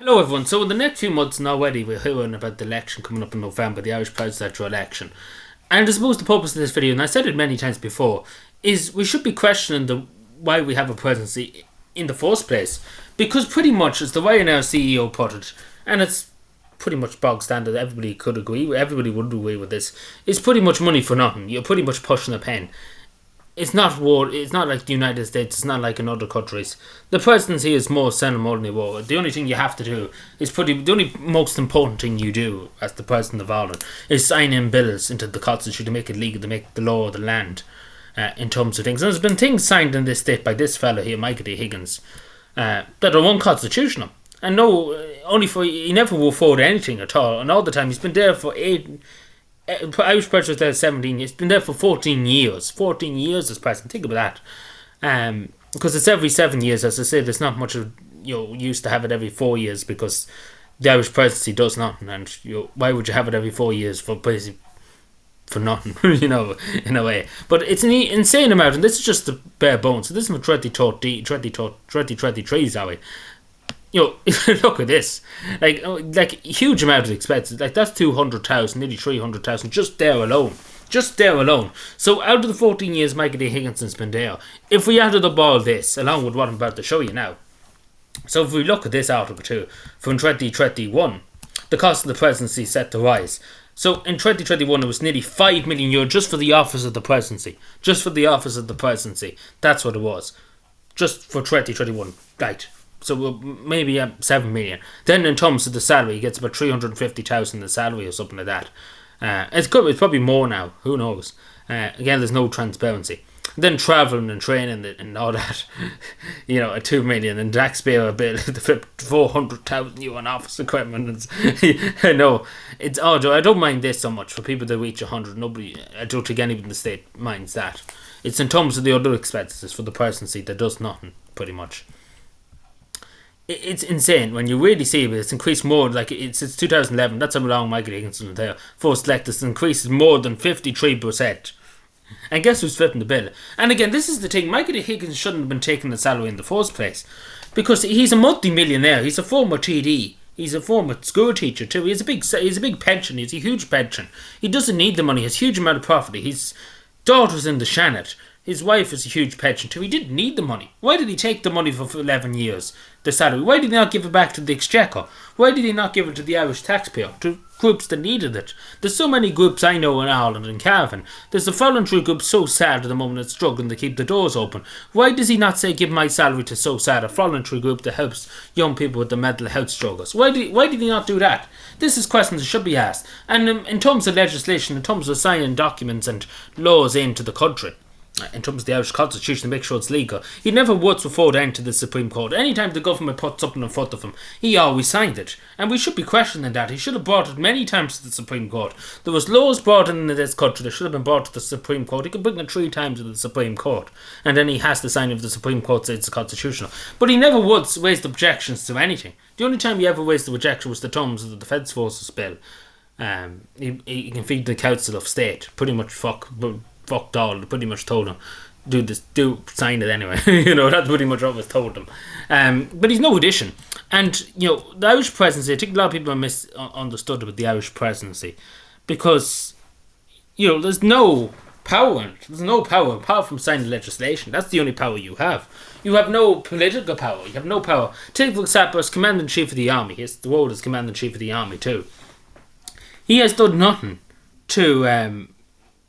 Hello everyone, so in the next few months now already we're hearing about the election coming up in November, the Irish presidential election. And I suppose the purpose of this video, and I said it many times before, is we should be questioning why we have a presidency in the first place. Because pretty much, as the Ryanair CEO put it, and it's pretty much bog standard, everybody could agree with, everybody would agree with this, it's pretty much money for nothing. You're pretty much pushing a pen. It's not war. It's not like the United States. It's not like in other countries. The presidency is more ceremonially war. The only thing you have to do is the only most important thing you do as the president of Ireland is sign in bills into the constitution to make it legal, to make the law of the land in terms of things. And there's been things signed in this state by this fella here, Michael D. Higgins, that are unconstitutional. And no, he never will forward anything at all. And all the time he's been there for Irish president was there 17 years. He's been there for 14 years. 14 years as president. Think about that. Because it's every 7 years, as I said. There's not much of used to have it every 4 years because the Irish presidency does nothing. And why would you have it every 4 years for basically for nothing? In a way. But it's an insane amount, and this is just the bare bones. So this is from 2023, sorry. Look at this. Like huge amount of expenses. Like that's 200,000, nearly 300,000 just there alone. Just there alone. So out of the 14 years Michael D. Higginson's been there, if we added up all this, along with what I'm about to show you now. So if we look at this article too, from 2021, the cost of the presidency set to rise. So in 2021 it was nearly €5 million just for the office of the presidency. Just for the office of the presidency. That's what it was. Just for 2021. Right. So maybe 7 million. Then in terms of the salary, he gets about 350,000 in salary or something like that. It's probably more now. Who knows? Again, there's no transparency. Then travelling and training and all that, at 2 million, and taxpayer bill, the 400,000 on office equipment. I know it's odd. I don't mind this so much for people that reach 100. I don't think anyone in the state minds that. It's in terms of the other expenses for the presidency that does nothing pretty much. It's insane when you really see it. It's increased more, like it's 2011. That's how long Michael Higginson was there. First elected, it's increased more than 53%. And guess who's flipping the bill? And again, this is the thing. Michael Higgins shouldn't have been taking the salary in the first place, because he's a multi-millionaire. He's a former TD. He's a former school teacher too. He has a big pension. He has a huge pension. He doesn't need the money. He has a huge amount of profit. His daughter's in the Shannon. His wife has a huge pension too. He didn't need the money. Why did he take the money for 11 years, the salary? Why did he not give it back to the Exchequer? Why did he not give it to the Irish taxpayer, to groups that needed it? There's so many groups I know in Ireland and Cavan. There's a voluntary group, So Sad, at the moment, that's struggling to keep the doors open. Why does he not say, give my salary to So Sad, a voluntary group that helps young people with the mental health struggles? Why did he not do that? This is questions that should be asked. And in terms of legislation, in terms of signing documents and laws into the country, in terms of the Irish Constitution, to make sure it's legal, he never once referred down to the Supreme Court. Anytime the government put something in front of him, he always signed it. And we should be questioning that. He should have brought it many times to the Supreme Court. There was laws brought in this country that should have been brought to the Supreme Court. He could bring it 3 times to the Supreme Court, and then he has to sign if the Supreme Court says it's constitutional. But he never once raised objections to anything. The only time he ever raised the objection was the terms of the Defence Forces Bill. He can feed the Council of State. Pretty much fucked all. They pretty much told him, sign it anyway. That's pretty much what was told him. But he's no addition. And, the Irish presidency, I think a lot of people have misunderstood about the Irish presidency, because, there's no power. There's no power apart from signing legislation. That's the only power you have. You have no political power. You have no power. Take, for example, as Commander-in-Chief of the Army. The world is Commander-in-Chief of the Army too. He has done nothing to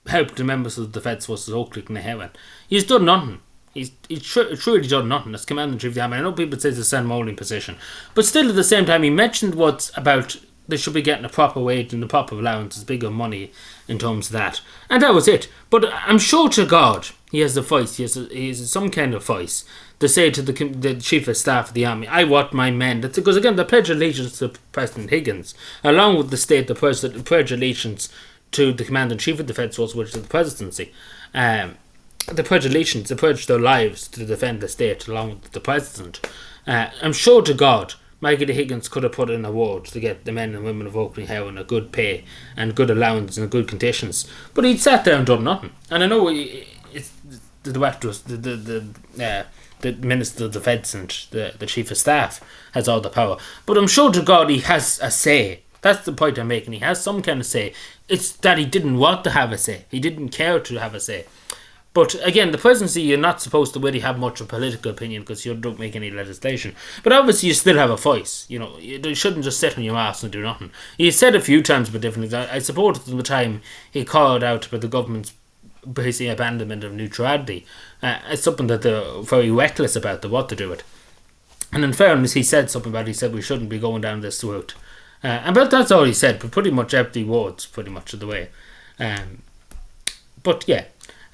help the members of the Defence Forces, Oakleigh and Heron. He's done nothing. He's truly done nothing as Commander-in-Chief of the Army. I know people say it's a ceremonial position, but still at the same time he mentioned what's about they should be getting a proper wage and the proper allowances, bigger money in terms of that. And that was it. But I'm sure to God he has the voice, he has some kind of voice to say to the Chief of Staff of the Army, I want my men. That's because, again, the pledge of allegiance to President Higgins, along with the state, the pledge of allegiance to the Commander-in-Chief of the Defence Force, which is the presidency. The pledge of allegiance, they pledge their lives to defend the state along with the president. I'm sure to God Michael D. Higgins could have put in a word to get the men and women of Oakleigh Heron a good pay and good allowance and good conditions, but he'd sat there and done nothing. And I know it's the directors, the the Minister of Defence and the Chief of Staff has all the power. But I'm sure to God he has a say. That's the point I'm making. He has some kind of say. It's that he didn't want to have a say. He didn't care to have a say. But again, the presidency, you're not supposed to really have much of a political opinion because you don't make any legislation. But obviously you still have a voice. You know, you shouldn't just sit on your ass and do nothing. He's said a few times about different things. I support at the time he called out about the government's basically abandonment of neutrality. It's something that they're very reckless about, what to do with. And in fairness, he said something about it. He said we shouldn't be going down this route. But that's all he said, but pretty much empty words, pretty much of the way. But yeah.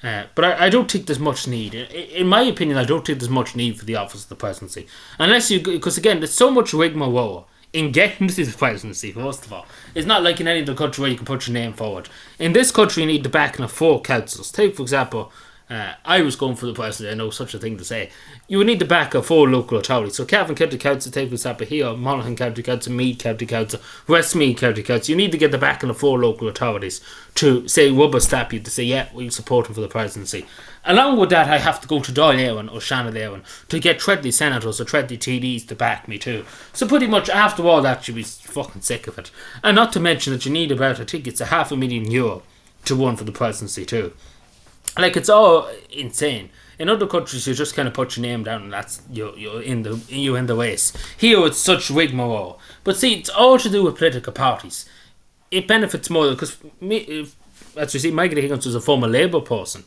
But I don't think there's much need. In my opinion, I don't think there's much need for the office of the presidency. Unless you... Because again, there's so much rigmarole in getting to the presidency, first of all. It's not like in any other country where you can put your name forward. In this country, you need the backing of 4 councils. Take, for example... I was going for the presidency, I know such a thing to say. You would need the back of 4 local authorities. So Cavan County Council, take for example here, Monaghan County Council, Meath County Council, Westmeath County Council. You need to get the backing of 4 local authorities to say rubber stamp you to say, yeah, we'll support him for the presidency. Along with that, I have to go to Dáil Éireann or Shannon Éireann to get 20 senators or 20 TDs to back me too. So pretty much after all that, you'll be fucking sick of it. And not to mention that you need about, I think it's €500,000 to run for the presidency too. Like, it's all insane. In other countries, you just kind of put your name down and that's you're in the race. Here, it's such rigmarole. But see, it's all to do with political parties. It benefits more because, as you see, Michael Higgins was a former Labour person.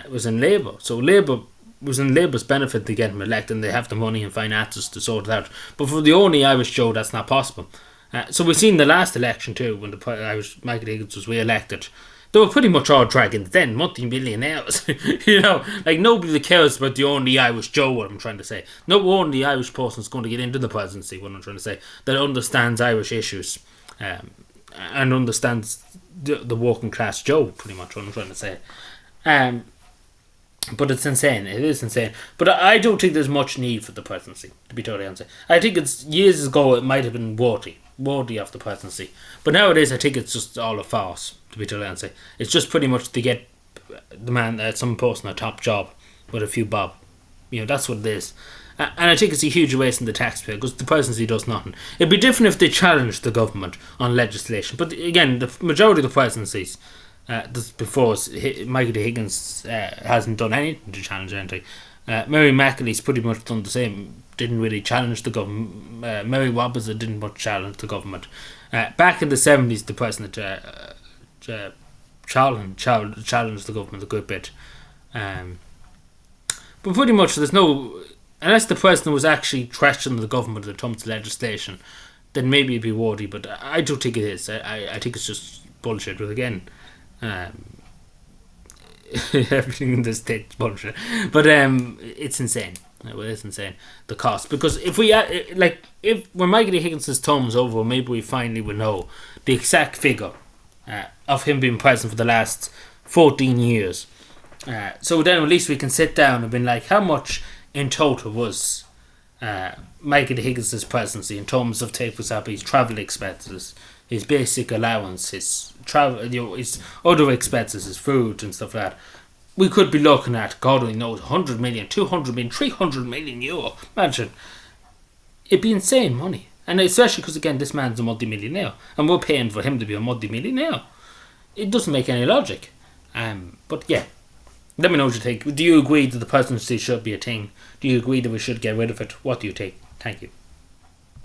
Was in Labour, so Labour was in Labour's benefit to get him elected, and they have the money and finances to sort it out. But for the only Irish Joe, that's not possible. So we've seen the last election too, when the Irish Michael Higgins was re-elected. They were pretty much all dragons then, multi-millionaires. You know, like nobody cares about the only Irish Joe, what I'm trying to say. No only Irish person is going to get into the presidency, what I'm trying to say, that understands Irish issues and understands the working class Joe, pretty much what I'm trying to say. But it's insane. It is insane. But I don't think there's much need for the presidency, to be totally honest. I think it's years ago it might have been worthy of the presidency. But nowadays I think it's just all a farce, to be totally honest. It's just pretty much to get the man, some person a top job with a few bob. You know, that's what it is. And I think it's a huge waste in the taxpayer because the presidency does nothing. It'd be different if they challenged the government on legislation. But again, the majority of the presidencies before Michael D. Higgins hasn't done anything to challenge anything. Mary McAlee's pretty much done the same. Didn't really challenge the government. Mary Wobbesley didn't much challenge the government. Back in the 70s, the president challenged the government a good bit. But pretty much there's no... Unless the president was actually questioning the government when it comes to legislation, then maybe it'd be worthy, but I don't think it is. I think it's just bullshit. But again... everything in this state's bullshit, but it's insane. Well, it's insane, the cost, because if when Michael Higgins' term is over, maybe we finally will know the exact figure of him being president for the last 14 years. So then at least we can sit down and be like, how much in total was Michael Higgins' presidency in terms of, take for example, his travel expenses, his basic allowance, his travel, his other expenses, his food and stuff like that. We could be looking at, God only knows, 100 million, 200 million, 300 million euro. Imagine. It'd be insane money. And especially because, again, this man's a multi-millionaire. And we're paying for him to be a multi-millionaire. It doesn't make any logic. But yeah. Let me know what you think. Do you agree that the presidency should be a thing? Do you agree that we should get rid of it? What do you think? Thank you.